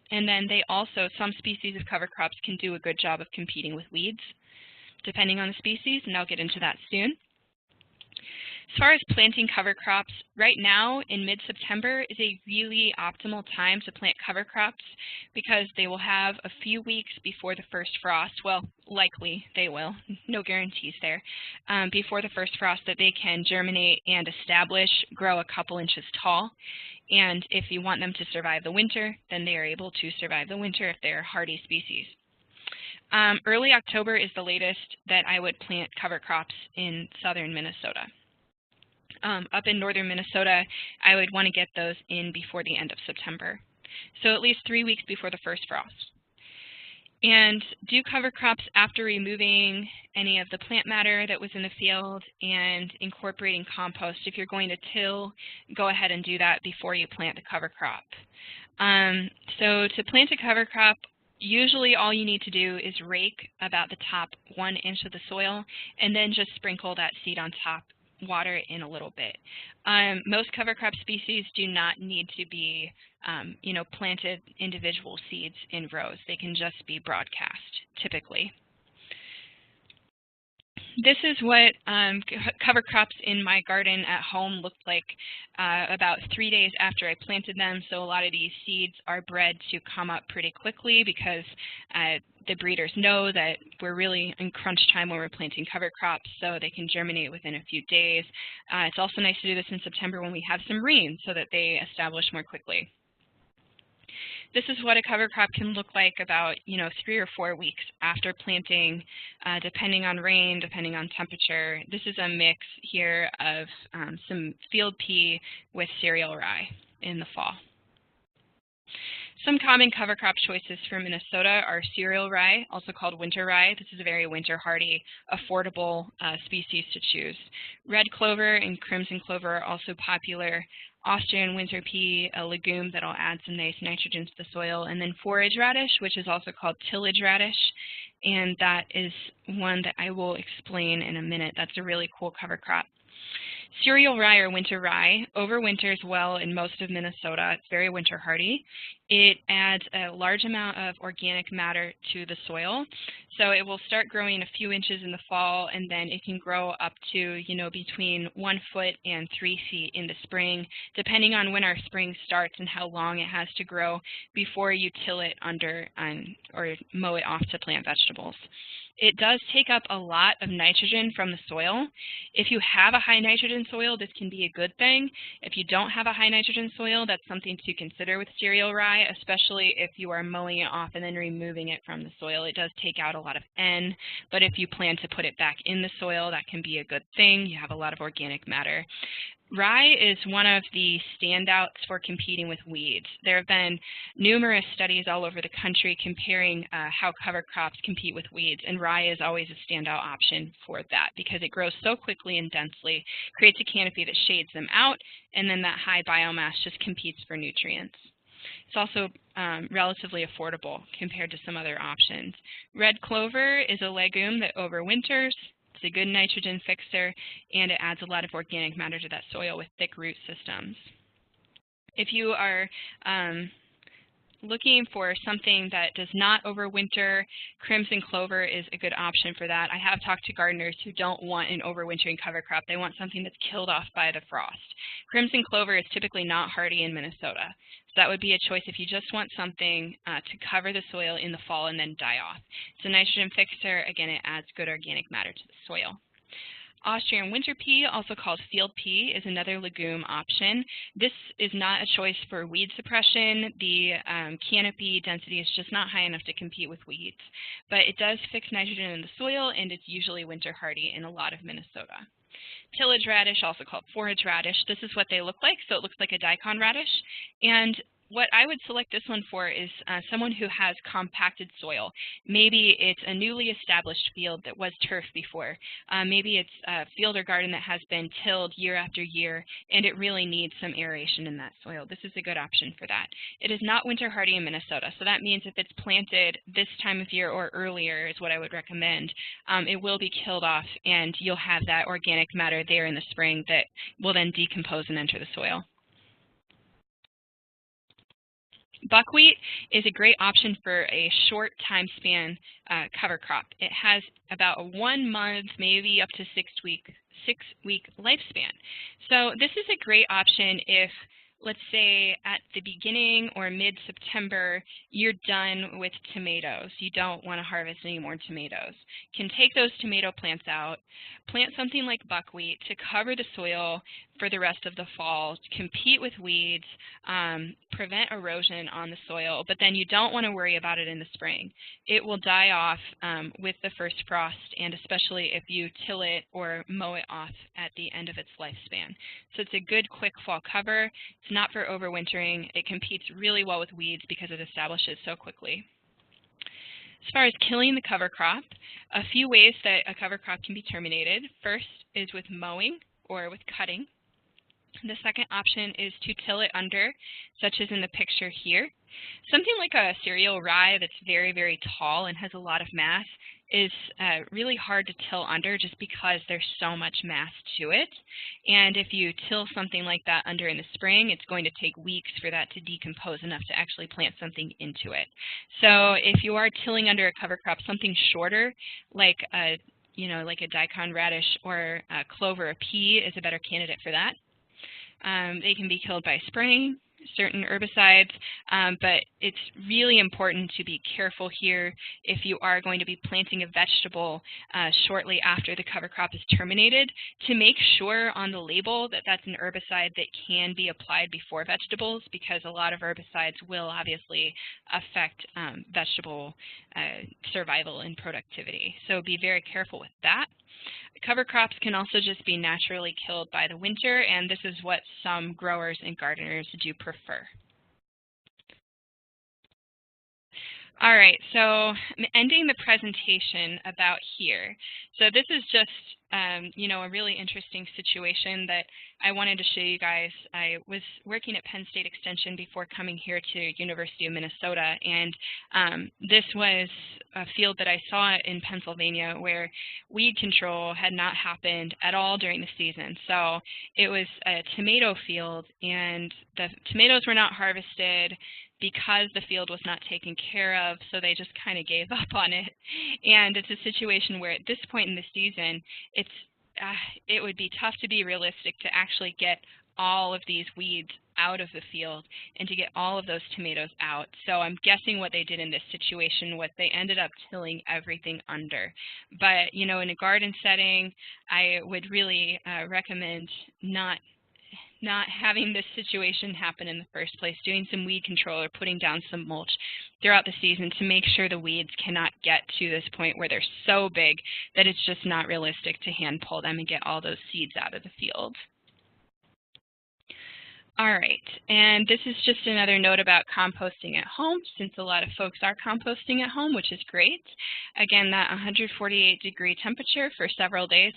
B: And then they also, some species of cover crops can do a good job of competing with weeds, depending on the species, and I'll get into that soon. As far as planting cover crops, right now in mid-September is a really optimal time to plant cover crops because they will have a few weeks before the first frost. Well, likely they will, no guarantees there, before the first frost that they can germinate and establish, grow a couple inches tall. And if you want them to survive the winter, then they are able to survive the winter if they're hardy species. Early October is the latest that I would plant cover crops in southern Minnesota. Up in northern Minnesota, I would want to get those in before the end of September. So at least 3 weeks before the first frost. And do cover crops after removing any of the plant matter that was in the field and incorporating compost. If you're going to till, go ahead and do that before you plant the cover crop. So to plant a cover crop, usually all you need to do is rake about the top 1 inch of the soil and then just sprinkle that seed on top, water it in a little bit. Most cover crop species do not need to be planted individual seeds in rows. They can just be broadcast, typically. This is what cover crops in my garden at home looked like about 3 days after I planted them. So a lot of these seeds are bred to come up pretty quickly because the breeders know that we're really in crunch time when we're planting cover crops, so they can germinate within a few days. It's also nice to do this in September when we have some rain so that they establish more quickly. This is what a cover crop can look like about 3 or 4 weeks after planting, depending on rain, depending on temperature. This is a mix here of some field pea with cereal rye in the fall. Some common cover crop choices for Minnesota are cereal rye, also called winter rye. This is a very winter hardy, affordable species to choose. Red clover and crimson clover are also popular. Austrian winter pea, a legume that will add some nice nitrogen to the soil, and then forage radish, which is also called tillage radish, and that is one that I will explain in a minute. That's a really cool cover crop. Cereal rye or winter rye overwinters well in most of Minnesota. It's very winter hardy. It adds a large amount of organic matter to the soil. So it will start growing a few inches in the fall, and then it can grow up to, between 1 foot and 3 feet in the spring, depending on when our spring starts and how long it has to grow before you till it under or mow it off to plant vegetables. It does take up a lot of nitrogen from the soil. If you have a high nitrogen soil, this can be a good thing. If you don't have a high nitrogen soil, that's something to consider with cereal rye, especially if you are mowing it off and then removing it from the soil. It does take out a lot of N, but if you plan to put it back in the soil, that can be a good thing. You have a lot of organic matter. Rye is one of the standouts for competing with weeds. There have been numerous studies all over the country comparing how cover crops compete with weeds, and rye is always a standout option for that because it grows so quickly and densely, creates a canopy that shades them out, and then that high biomass just competes for nutrients. It's also relatively affordable compared to some other options. Red clover is a legume that overwinters. It's a good nitrogen fixer, and it adds a lot of organic matter to that soil with thick root systems. If you are looking for something that does not overwinter, crimson clover is a good option for that. I have talked to gardeners who don't want an overwintering cover crop. They want something that's killed off by the frost. Crimson clover is typically not hardy in Minnesota, so that would be a choice if you just want something to cover the soil in the fall and then die off. It's a nitrogen fixer. Again, it adds good organic matter to the soil. Austrian winter pea, also called field pea, is another legume option. This is not a choice for weed suppression. The canopy density is just not high enough to compete with weeds, but it does fix nitrogen in the soil, and it's usually winter hardy in a lot of Minnesota. Tillage radish, also called forage radish, this is what they look like. So it looks like a daikon radish, and what I would select this one for is someone who has compacted soil. Maybe it's a newly established field that was turf before. Maybe it's a field or garden that has been tilled year after year, and it really needs some aeration in that soil. This is a good option for that. It is not winter hardy in Minnesota, so that means if it's planted this time of year or earlier is what I would recommend. It will be killed off, and you'll have that organic matter there in the spring that will then decompose and enter the soil. Buckwheat is a great option for a short time span cover crop. It has about a 1 month, maybe up to 6 week lifespan. So this is a great option if, let's say, at the beginning or mid-September, you're done with tomatoes. You don't want to harvest any more tomatoes. You can take those tomato plants out, plant something like buckwheat to cover the soil for the rest of the fall, to compete with weeds, prevent erosion on the soil, but then you don't want to worry about it in the spring. It will die off with the first frost, and especially if you till it or mow it off at the end of its lifespan. So it's a good quick fall cover. It's not for overwintering. It competes really well with weeds because it establishes so quickly. As far as killing the cover crop, a few ways that a cover crop can be terminated. First is with mowing or with cutting. The second option is to till it under, such as in the picture here. Something like a cereal rye that's very, very tall and has a lot of mass is really hard to till under just because there's so much mass to it. And if you till something like that under in the spring, it's going to take weeks for that to decompose enough to actually plant something into it. So if you are tilling under a cover crop, something shorter like a daikon radish or a clover or pea is a better candidate for that. They can be killed by spraying certain herbicides, but it's really important to be careful here if you are going to be planting a vegetable shortly after the cover crop is terminated, to make sure on the label that that's an herbicide that can be applied before vegetables, because a lot of herbicides will obviously affect vegetable survival and productivity. So be very careful with that. Cover crops can also just be naturally killed by the winter, and this is what some growers and gardeners do prefer. All right, so I'm ending the presentation about here. So this is just, a really interesting situation that I wanted to show you guys. I was working at Penn State Extension before coming here to University of Minnesota, and this was a field that I saw in Pennsylvania where weed control had not happened at all during the season. So it was a tomato field, and the tomatoes were not harvested because the field was not taken care of, so they just kind of gave up on it. And it's a situation where at this point in the season, it would be tough to be realistic to actually get all of these weeds out of the field and to get all of those tomatoes out. So I'm guessing what they did in this situation was they ended up tilling everything under. But, in a garden setting, I would really recommend not having this situation happen in the first place, doing some weed control or putting down some mulch throughout the season to make sure the weeds cannot get to this point where they're so big that it's just not realistic to hand pull them and get all those seeds out of the field. All right, and this is just another note about composting at home, since a lot of folks are composting at home, which is great. Again, that 148-degree temperature for several days.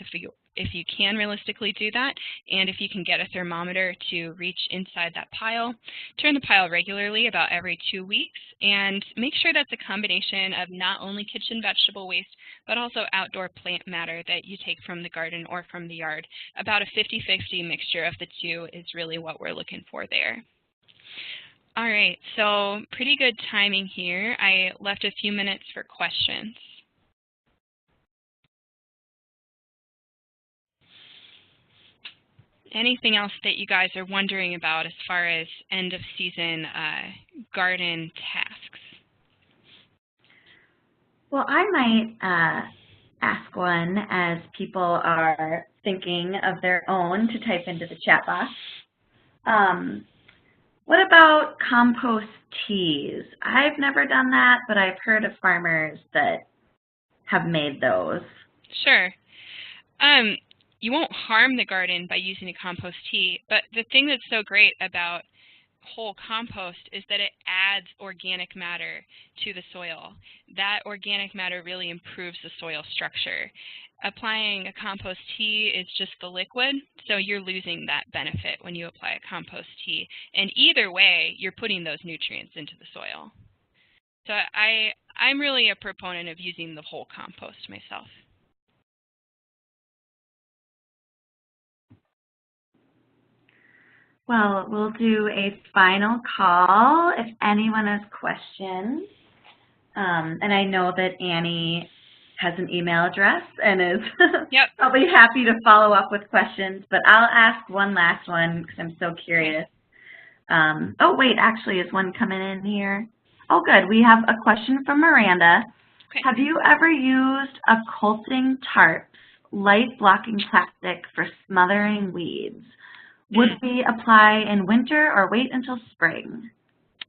B: if you can realistically do that, and if you can get a thermometer to reach inside that pile. Turn the pile regularly, about every 2 weeks, and make sure that's a combination of not only kitchen vegetable waste, but also outdoor plant matter that you take from the garden or from the yard. About a 50-50 mixture of the two is really what we're looking for there. All right, so pretty good timing here. I left a few minutes for questions. Anything else that you guys are wondering about as far as end of season garden tasks?
A: Well, I might ask one as people are thinking of their own to type into the chat box. What about compost teas? I've never done that, but I've heard of farmers that have made those.
B: Sure. You won't harm the garden by using a compost tea, but the thing that's so great about whole compost is that it adds organic matter to the soil. That organic matter really improves the soil structure. Applying a compost tea is just the liquid, so you're losing that benefit when you apply a compost tea. And either way, you're putting those nutrients into the soil. So I'm really a proponent of using the whole compost myself.
A: Well, we'll do a final call if anyone has questions. And I know that Annie has an email address and is probably happy to follow up with questions, but I'll ask one last one because I'm so curious. Oh, wait, actually, is one coming in here? Oh, good. We have a question from Miranda.
B: Okay.
A: Have you ever used a quilting tarps, light blocking plastic for smothering weeds? Would we apply in winter or wait until spring?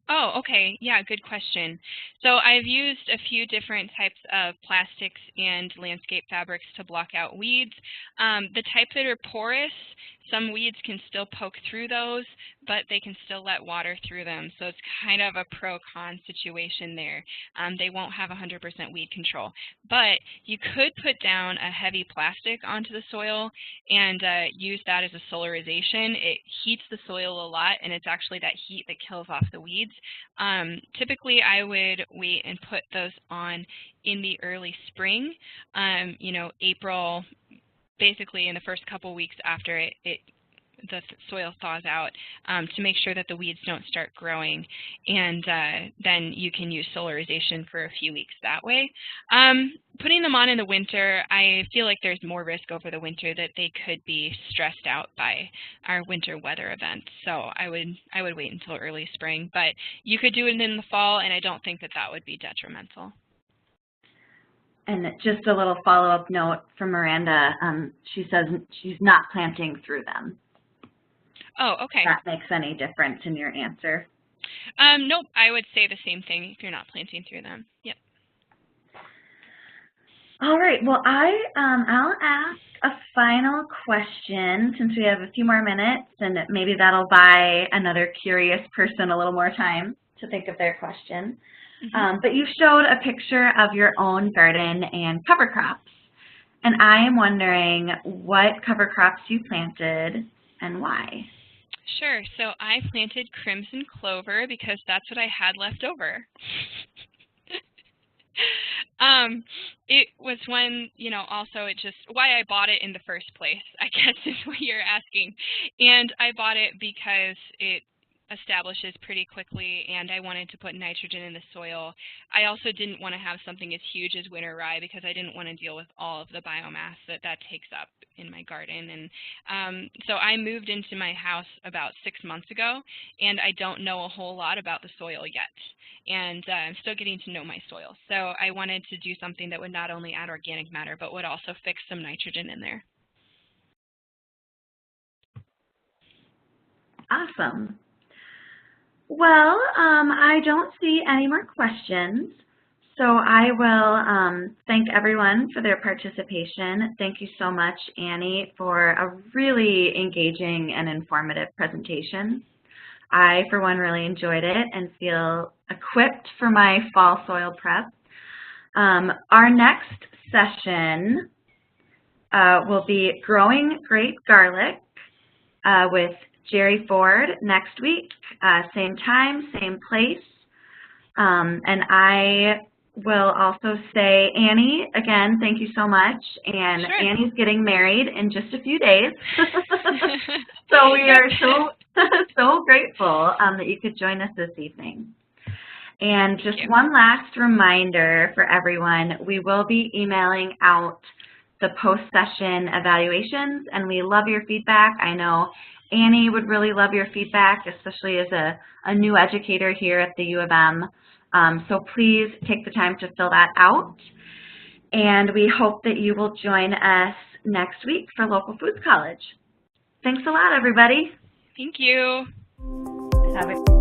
B: Oh, okay. Yeah, good question. So I've used a few different types of plastics and landscape fabrics to block out weeds. The types that are porous, some weeds can still poke through those, but they can still let water through them. So it's kind of a pro-con situation there. They won't have 100% weed control. But you could put down a heavy plastic onto the soil and use that as a solarization. It heats the soil a lot, and it's actually that heat that kills off the weeds. Typically, I would wait and put those on in the early spring, you know, April, basically in the first couple weeks after the soil thaws out, to make sure that the weeds don't start growing, and then you can use solarization for a few weeks that way. Putting them on in the winter, I feel like there's more risk over the winter that they could be stressed out by our winter weather events. So I would wait until early spring, but you could do it in the fall, and I don't think that would be detrimental.
A: And just a little follow-up note from Miranda. She says she's not planting through them.
B: Oh, okay.
A: If that makes any difference in your answer.
B: Nope, I would say the same thing if you're not planting through them. Yep.
A: All right, well, I'll ask a final question since we have a few more minutes, and maybe that'll buy another curious person a little more time to think of their question. But you showed a picture of your own garden and cover crops, and I am wondering what cover crops you planted and why.
B: Sure. So I planted crimson clover because that's what I had left over. It was one, you know, also it just, why I bought it in the first place, I guess is what you're asking. And I bought it because it establishes pretty quickly, and I wanted to put nitrogen in the soil. I also didn't want to have something as huge as winter rye because I didn't want to deal with all of the biomass that takes up in my garden. And so I moved into my house about 6 months ago, and I don't know a whole lot about the soil yet. And I'm still getting to know my soil. So I wanted to do something that would not only add organic matter, but would also fix some nitrogen in there.
A: Awesome. Well, I don't see any more questions, so I will thank everyone for their participation. Thank you so much, Annie, for a really engaging and informative presentation. I, for one, really enjoyed it and feel equipped for my fall soil prep. Our next session will be Growing Great Garlic with Jerry Ford next week, same time, same place. And I will also say, Annie, again, thank you so much. And
B: Sure.
A: Annie's getting married in just a few days. So we are so grateful that you could join us this evening. And just one last reminder for everyone, we will be emailing out the post-session evaluations, and we love your feedback. I know Annie would really love your feedback, especially as a new educator here at the U of M. So please take the time to fill that out. And we hope that you will join us next week for Local Foods College. Thanks a lot, everybody.
B: Thank you.
A: Have a